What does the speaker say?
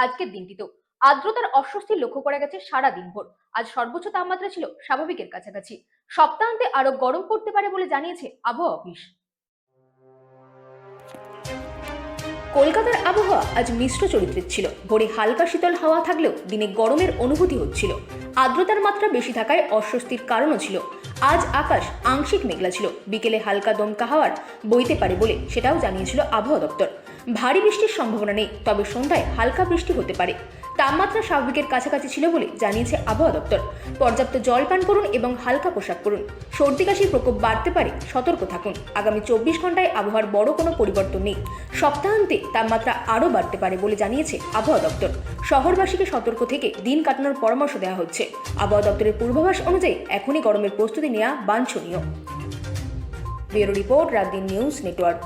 আজকের দিনটিতেও আর্দ্রতার অস্বস্তি লক্ষ্য করা গেছে সারা দিনভর। আজ সর্বোচ্চ তাপমাত্রা ছিল স্বাভাবিকের কাছাকাছি। সপ্তাহান্তে আরো গরম পড়তে পারে বলে জানিয়েছে আবহাওয়া অফিস। কলকাতার আবহাওয়া আজ মিশ্র চরিত্রের ছিল। ভোরে হালকা শীতল হাওয়া থাকলেও দিনে গরমের অনুভূতি হচ্ছিল। আর্দ্রতার মাত্রা বেশি থাকায় অস্বস্তির কারণও ছিল। আজ আকাশ আংশিক মেঘলা ছিল। বিকেলে হালকা দমকা হাওয়ার বইতে পারে বলে সেটাও জানিয়েছিল আবহাওয়া দপ্তর। ভারী বৃষ্টির সম্ভাবনা নেই, তবে সন্ধ্যায় হালকা বৃষ্টি হতে পারে। তাপমাত্রা স্বাভাবিকের কাছাকাছি ছিল বলে জানিয়েছে আবহাওয়া দপ্তর। পর্যাপ্ত জল পান করুন এবং হালকা পোশাক পরুন। সর্দি কাশির প্রকোপ বাড়তে পারে, সতর্ক থাকুন। আগামী 24 ঘন্টায় আবহাওয়ার বড় কোনো পরিবর্তন নেই। সপ্তাহান্তে তাপমাত্রা আরও বাড়তে পারে বলে জানিয়েছে আবহাওয়া দপ্তর। শহরবাসীকে সতর্ক থেকে দিন কাটানোর পরামর্শ দেওয়া হচ্ছে। আবহাওয়া দপ্তরের পূর্বাভাস অনুযায়ী এখনই গরমের প্রস্তুতি নেওয়া বাঞ্ছনীয়। ব্যুরো রিপোর্ট, রাত দিন নিউজ নেটওয়ার্ক।